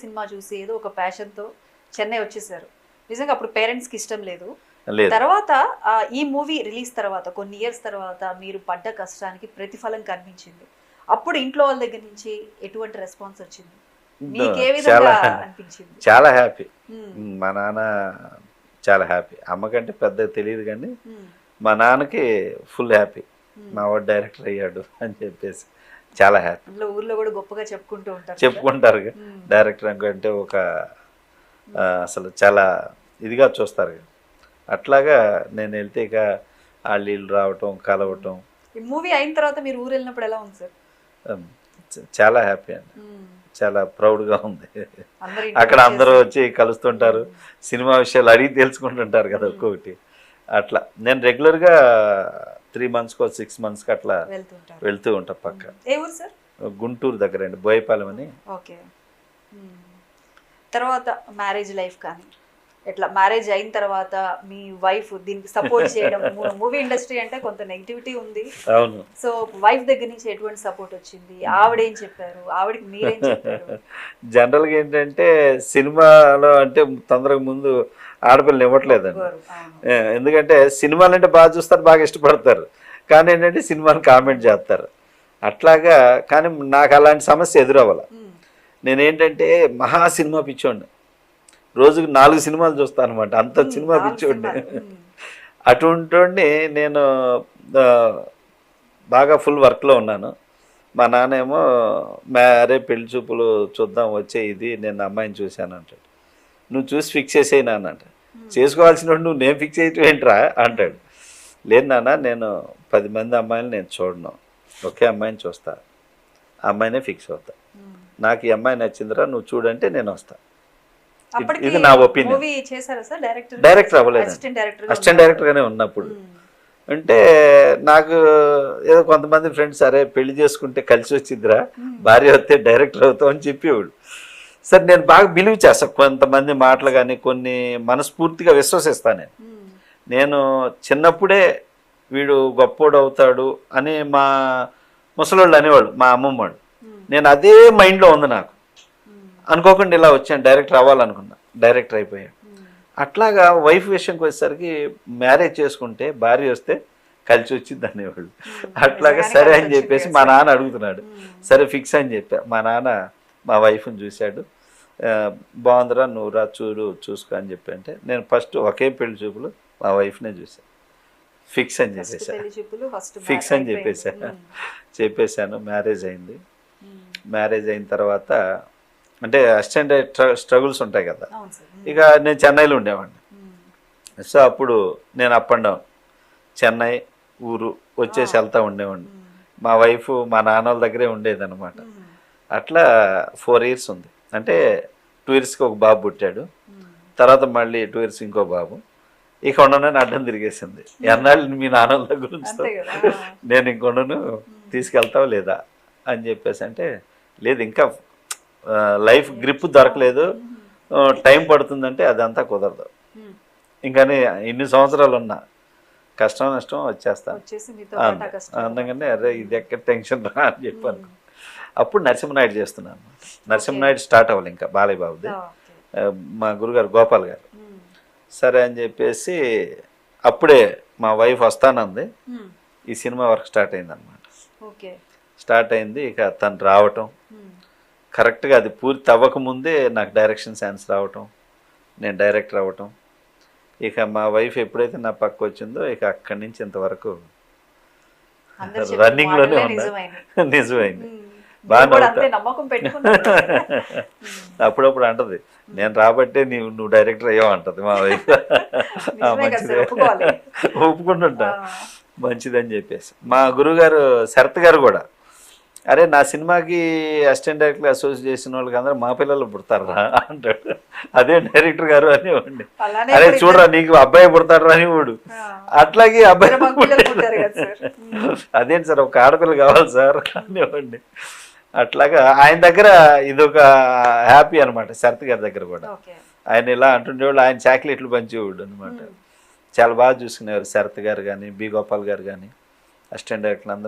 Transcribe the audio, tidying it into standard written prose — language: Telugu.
సినిమా చూసి ఏదో ఒక ప్యాషన్‌తో చెన్నై వచ్చేసారు. నిజంగా అప్పుడు పేరెంట్స్‌కి ఇష్టం లేదు. లేదు. తర్వాత ఈ మూవీ రిలీజ్ తర్వాత కొన్ని ఇయర్స్ తర్వాత మీరు పడ్డ కష్టానికి ప్రతిఫలం కనిపించింది. అప్పుడు ఇంట్లో వాళ్ళ దగ్గర నుంచి ఎటువంటి రెస్పాన్స్ వచ్చింది? మీకే చాలా విధంగా అనిపించింది? చాలా హ్యాపీ. హ్మ్. మా నాన్న చాలా హ్యాపీ. అమ్మకంటే పెద్దగా తెలియదు కానీ హ్మ్. మా నాన్నకి ఫుల్ హ్యాపీ. హ్మ్. మా వాడు డైరెక్టర్ అయ్యాడు అని చెప్పేసి చాలా హ్యాపీ. అందులో ఊర్లో కూడా గొప్పగా చెప్పుకుంటూ ఉంటారు కదా. చెప్పుకుంటారు హ్మ్. డైరెక్టర్ అంటే ఒక అసలు చాలా ఇదిగా చూస్తారు. అట్లాగా నేను వెళ్తే ఇక వాళ్ళు వీళ్ళు రావటం కలవటం ఈ మూవీ అయిన తర్వాత మీరు ఊరు వెళ్ళినప్పుడు ఎలా ఉంది సార్? చాలా హ్యాపీ అండి. హ్మ్. చాలా ప్రౌడ్గా ఉంది. అందరూ అక్కడ ఇంటికి అందరూ వచ్చేసి వచ్చి కలుస్తుంటారు, సినిమా విషయాలు అడిగి తెలుసుకుంటుంటారు కదా ఒక్కొక్కటి. అట్లా నేను రెగ్యులర్గా 3 మంత్స్కో 6 మంత్స్కి అట్లా వెళ్తుంటారు. వెళ్తూ ఉంటా పక్క. ఏ ఊరు సార్? గుంటూరు దగ్గర అండి, బోయపాలెం అని. ఓకే. తర్వాత మ్యారేజ్ లైఫ్ కానీ ఎట్లా మ్యారేజ్ అయిన తర్వాత మీ వైఫ్ దీనికి సపోర్ట్ చేయడం మూవీ ఇండస్ట్రీ అంటే కొంత నెగిటివిటీ ఉంది. అవును. సో వైఫ్ దగ్గర నుంచి ఎటువంటి సపోర్ట్ వచ్చింది? ఆవిడ ఏం చెప్పారు? ఆవిడకి మీరేం చెప్పారు? జనరల్గా ఏంటంటే సినిమాలో అంటే తొందరగా ముందు ఆడపిల్లని ఇవ్వట్లేదండి. ఒప్పుకోరు. అవును. ఎందుకంటే సినిమాలు అంటే బాగా చూస్తారు, బాగా ఇష్టపడతారు, కానీ ఏంటంటే సినిమాని కామెంట్ చేస్తారు అట్లాగా. కానీ నాకు అలాంటి సమస్య ఎదురవ్వాలి. నేనేంటంటే మహా సినిమా పిచ్చోండి, రోజుకి 4 సినిమాలు చూస్తాను అనమాట, అంత సినిమా పిచ్చోండి. అటువంటి నేను బాగా ఫుల్ వర్క్లో ఉన్నాను. మా నాన్నేమో అరే పెళ్లి చూపులు చూద్దాం వచ్చే, ఇది నేను అమ్మాయిని చూశాను అంటాడు. నువ్వు చూసి ఫిక్స్ చేసేయి నాన్న అంట. చేసుకోవాల్సిన నువ్వు నేను ఫిక్స్ చేయటం ఏంట్రా అంటాడు. లేదు నాన్న, నేను 10 మంది అమ్మాయిలు నేను చూడను, ఒకే అమ్మాయిని చూస్తా, అమ్మాయినే ఫిక్స్ అవుతా, నాకు ఈ అమ్మాయి నచ్చిందిరా నువ్వు చూడంటే నేను వస్తా. ఇది నా ఒపీనియన్. డైరెక్టర్ అవ్వలేదు, అసిస్టెంట్ డైరెక్టర్గానే ఉన్నప్పుడు. అంటే నాకు ఏదో కొంతమంది ఫ్రెండ్స్ అరే పెళ్లి చేసుకుంటే కలిసి వచ్చిద్దిరా, భార్య వస్తే డైరెక్టర్ అవుతావు అని చెప్పేవాడు. సరే నేను బాగా బిలీవ్ చేస్తాను కొంతమంది మాటలు, కానీ కొన్ని మనస్ఫూర్తిగా విశ్వసిస్తాను. నేను చిన్నప్పుడే వీడు గొప్పోడు అవుతాడు అని మా ముసలోళ్ళు అనేవాళ్ళు, మా అమ్మమ్మ వాళ్ళు. నేను అదే మైండ్లో ఉంది నాకు. అనుకోకుండా ఇలా వచ్చాను, డైరెక్టర్ అవ్వాలనుకున్నా, డైరెక్టర్ అయిపోయాను. అట్లాగా వైఫ్ విషయంకి వచ్చేసరికి మ్యారేజ్ చేసుకుంటే భార్య వస్తే కలిసి వచ్చింది అనేవాళ్ళు. అట్లాగా సరే అని చెప్పేసి మా నాన్న అడుగుతున్నాడు, సరే ఫిక్స్ అని చెప్పా. మా నాన్న మా వైఫ్ని చూశాడు, బాగుందిరా నువ్వు రా చూసుకో అని చెప్పి. అంటే నేను ఫస్ట్ ఒకే పెళ్లి చూపులు మా వైఫ్నే చూశాను, ఫిక్స్ అని ఫిక్స్ అని చెప్పేశాను. మ్యారేజ్ అయింది. మ్యారేజ్ అయిన తర్వాత అంటే అసిస్టెంట్ స్ట్రగుల్స్ ఉంటాయి కదా. ఇక నేను చెన్నైలో ఉండేవాడిని. సో అప్పుడు నేను అప్ అండ్ డౌన్ చెన్నై ఊరు వచ్చేసి వెళ్తూ ఉండేవాడిని. మా వైఫ్ మా నాన్న వాళ్ళ దగ్గరే ఉండేదన్నమాట. అట్లా 4 ఇయర్స్ ఉంది. అంటే 2 ఇయర్స్కి ఒక బాబు పుట్టాడు, తర్వాత మళ్ళీ 2 ఇయర్స్ ఇంకో బాబు. ఇక ఉండనని అడ్డం తిరిగేసింది. ఎన్నాళ్ళు మీ నాన్న వాళ్ళ దగ్గర ఉంచుతావు, నేను ఇంకొండను, తీసుకెళ్తావు లేదా అని చెప్పేసి. అంటే లేదు ఇంకా లైఫ్ గ్రిప్ దొరకలేదు, టైం పడుతుందంటే అదంతా కుదరదు. ఇంకని ఇన్ని సంవత్సరాలు ఉన్నా కష్టం నష్టం వచ్చేస్తాను. అందుకని అరే ఇది ఎక్కడ టెన్షన్ రా అని చెప్పాను. అప్పుడు నరసింహనాయుడు చేస్తున్నాను. నరసింహనాయుడు స్టార్ట్ అవ్వాలి ఇంకా బాలయ్య బాబుది, మా గురుగారు గోపాల్ గారు. సరే అని చెప్పేసి అప్పుడే మా వైఫ్ వస్తానంది, ఈ సినిమా వర్క్ స్టార్ట్ అయింది అనమాట. స్టార్ట్ అయింది. ఇక తను రావటం కరెక్ట్గా అది పూర్తి అవ్వకముందే నాకు డైరెక్షన్ సెన్స్ రావటం, నేను డైరెక్టర్ అవ్వటం. ఇక మా వైఫ్ ఎప్పుడైతే నా పక్క వచ్చిందో ఇక అక్కడి నుంచి ఇంతవరకు రన్నింగ్లోనే ఉన్నా. నిజమైంది. బాగా అప్పుడప్పుడు అంటది, నేను రాబట్టే నువ్వు డైరెక్టర్ అయ్యావు అంటది మా వైఫ్. మంచిదే, ఒప్పుకుంటుంటా, మంచిదని చెప్పేసి. మా గురుగారు శరత్ గారు కూడా అరే నా సినిమాకి అసిస్టెంట్ డైరెక్టర్ అసోసియేట్ చేసిన వాళ్ళకి అందరూ మా పిల్లలు పుడతారా అంటాడు. అదే డైరెక్టర్ గారు అనేవాడిని, అరే చూడరా నీకు అబ్బాయి పుడతాడు అనేవాడు. అట్లాగే అబ్బాయి అదేంటి సార్ ఒక ఆడపిల్ల కావాలి సార్ అనేవాడిని. అట్లాగా ఆయన దగ్గర ఇదొక హ్యాపీ అనమాట. శరత్ గారి దగ్గర కూడా ఆయన ఇలా అంటుండేవాళ్ళు, ఆయన చాక్లెట్లు పంచేవాడు అనమాట. చాలా బాగా చూసుకునేవారు శరత్ గారు కానీ, బి గోపాల్ గారు కానీ, అసిస్టెంట్ డైరెక్టర్లు అందరినీ